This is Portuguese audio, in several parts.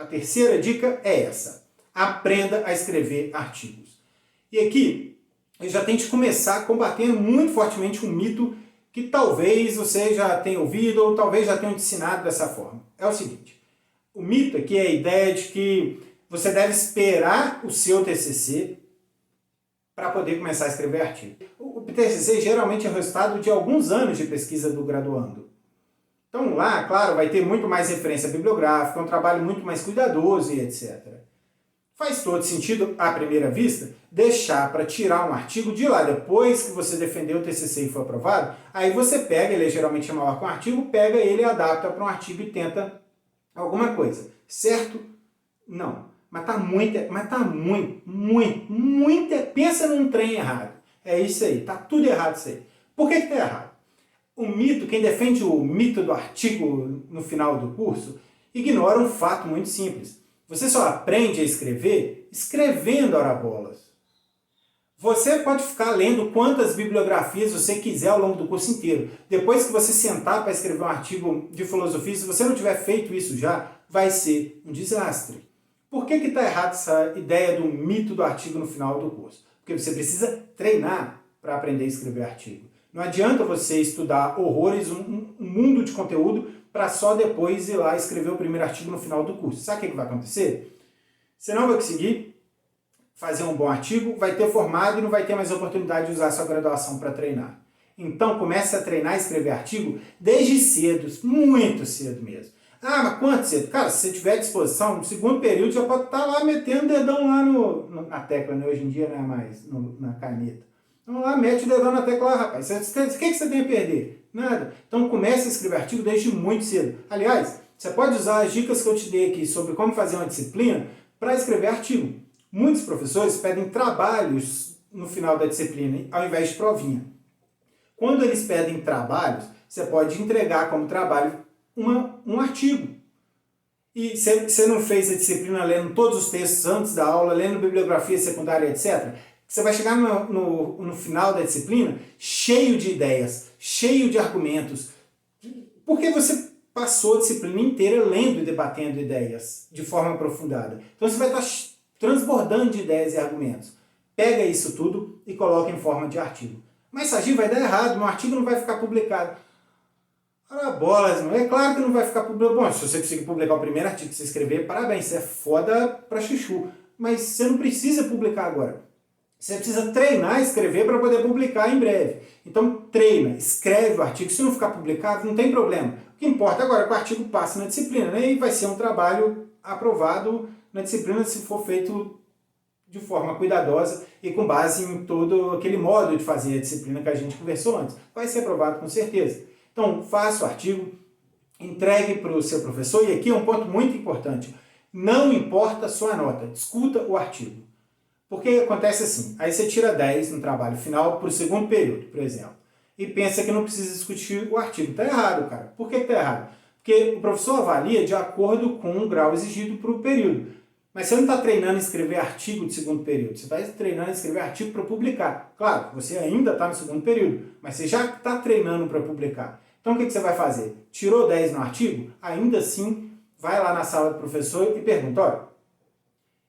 A terceira dica é essa: aprenda a escrever artigos. E aqui eu já tenho que começar combatendo muito fortemente um mito que talvez você já tenha ouvido ou talvez já tenha ensinado dessa forma. É o seguinte: o mito aqui é a ideia de que você deve esperar o seu TCC para poder começar a escrever artigo. O TCC geralmente é o resultado de alguns anos de pesquisa do graduando. Então lá, claro, vai ter muito mais referência bibliográfica, um trabalho muito mais cuidadoso e etc. Faz todo sentido, à primeira vista, deixar para tirar um artigo de lá, depois que você defendeu o TCC e foi aprovado, aí você pega, ele é geralmente maior que um artigo, pega ele, adapta para um artigo e tenta alguma coisa. Certo? Não. Mas tá muito, pensa num trem errado. É isso aí, tá tudo errado isso aí. Por que tá errado? O mito, quem defende o mito do artigo no final do curso, ignora um fato muito simples. Você só aprende a escrever escrevendo arabolas. Você pode ficar lendo quantas bibliografias você quiser ao longo do curso inteiro. Depois que você sentar para escrever um artigo de filosofia, se você não tiver feito isso já, vai ser um desastre. Por que está errada essa ideia do mito do artigo no final do curso? Porque você precisa treinar para aprender a escrever artigo. Não adianta você estudar horrores, um mundo de conteúdo, para só depois ir lá escrever o primeiro artigo no final do curso. Sabe o que vai acontecer? Você não vai conseguir fazer um bom artigo, vai ter formado e não vai ter mais oportunidade de usar a sua graduação para treinar. Então comece a treinar a escrever artigo desde cedo, muito cedo mesmo. Ah, mas quanto cedo? Cara, se você tiver disposição, no segundo período já pode estar lá metendo o dedão lá na tecla, né? Hoje em dia não é mais na caneta. Então lá, mete o dedão na tecla lá, rapaz. O que você tem a perder? Nada. Então comece a escrever artigo desde muito cedo. Aliás, você pode usar as dicas que eu te dei aqui sobre como fazer uma disciplina para escrever artigo. Muitos professores pedem trabalhos no final da disciplina, ao invés de provinha. Quando eles pedem trabalhos, você pode entregar como trabalho um artigo. E você não fez a disciplina lendo todos os textos antes da aula, lendo bibliografia secundária, etc., você vai chegar no final da disciplina cheio de ideias, cheio de argumentos, porque você passou a disciplina inteira lendo e debatendo ideias de forma aprofundada. Então você vai estar transbordando de ideias e argumentos. Pega isso tudo e coloca em forma de artigo. Mas Sagi, vai dar errado, meu artigo não vai ficar publicado. Ora bolas, não é claro que não vai ficar publicado. Bom, se você conseguir publicar o primeiro artigo que você escrever, parabéns, você é foda pra chuchu. Mas você não precisa publicar agora. Você precisa treinar a escrever para poder publicar em breve. Então treina, escreve o artigo. Se não ficar publicado, não tem problema. O que importa agora é que o artigo passe na disciplina, né? E vai ser um trabalho aprovado na disciplina se for feito de forma cuidadosa e com base em todo aquele modo de fazer a disciplina que a gente conversou antes. Vai ser aprovado com certeza. Então faça o artigo, entregue para o seu professor. E aqui é um ponto muito importante. Não importa a sua nota, discuta o artigo. Porque acontece assim, aí você tira 10 no trabalho final para o segundo período, por exemplo, e pensa que não precisa discutir o artigo. Está errado, cara. Por que está errado? Porque o professor avalia de acordo com o grau exigido para o período. Mas você não está treinando a escrever artigo de segundo período, você está treinando a escrever artigo para publicar. Claro, você ainda está no segundo período, mas você já está treinando para publicar. Então o que você vai fazer? Tirou 10 no artigo? Ainda assim, vai lá na sala do professor e pergunta, olha,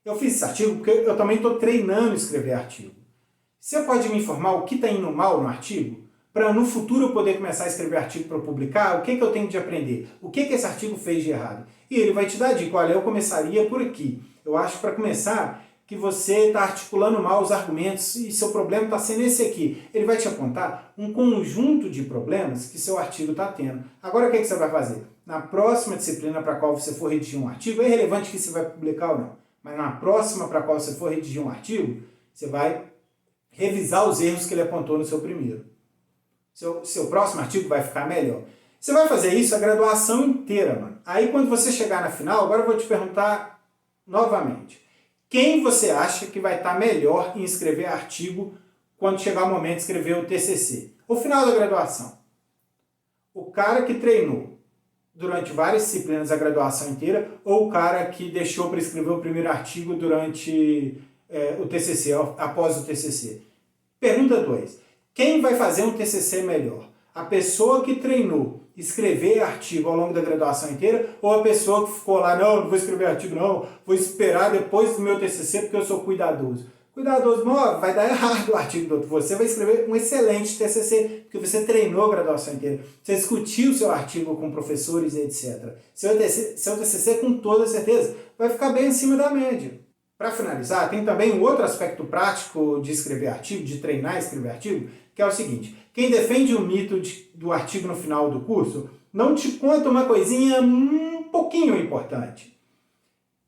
eu fiz esse artigo porque eu também estou treinando a escrever artigo. Você pode me informar o que está indo mal no artigo? Para no futuro eu poder começar a escrever artigo para publicar, o que eu tenho de aprender? O que esse artigo fez de errado? E ele vai te dar a dica, olha, eu começaria por aqui. Eu acho para começar que você está articulando mal os argumentos e seu problema está sendo esse aqui. Ele vai te apontar um conjunto de problemas que seu artigo está tendo. Agora o que você vai fazer? Na próxima disciplina para a qual você for redigir um artigo, é irrelevante que você vai publicar ou não. Mas na próxima para a qual você for redigir um artigo, você vai revisar os erros que ele apontou no seu primeiro. Seu próximo artigo vai ficar melhor. Você vai fazer isso a graduação inteira, mano. Aí quando você chegar na final, agora eu vou te perguntar novamente. Quem você acha que vai estar melhor em escrever artigo quando chegar o momento de escrever o TCC? O final da graduação. O cara que treinou durante várias disciplinas da graduação inteira, ou o cara que deixou para escrever o primeiro artigo durante o TCC, após o TCC. Pergunta 2. Quem vai fazer um TCC melhor? A pessoa que treinou escrever artigo ao longo da graduação inteira, ou a pessoa que ficou lá, não vou escrever artigo não, vou esperar depois do meu TCC porque eu sou cuidadoso. Cuidadoso, não, vai dar errado o artigo do outro. Você vai escrever um excelente TCC, porque você treinou a graduação inteira. Você discutiu o seu artigo com professores e etc. Seu TCC, com toda certeza, vai ficar bem acima da média. Para finalizar, tem também um outro aspecto prático de escrever artigo, de treinar e escrever artigo, que é o seguinte: quem defende o mito do artigo no final do curso não te conta uma coisinha um pouquinho importante.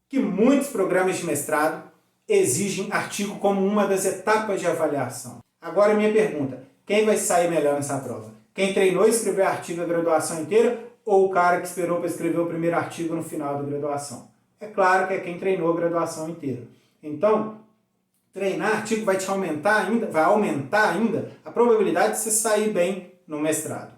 Que muitos programas de mestrado exigem artigo como uma das etapas de avaliação. Agora minha pergunta: quem vai sair melhor nessa prova? Quem treinou escrever artigo a graduação inteira ou o cara que esperou para escrever o primeiro artigo no final da graduação? É claro que é quem treinou a graduação inteira. Então, treinar artigo vai aumentar ainda a probabilidade de você sair bem no mestrado.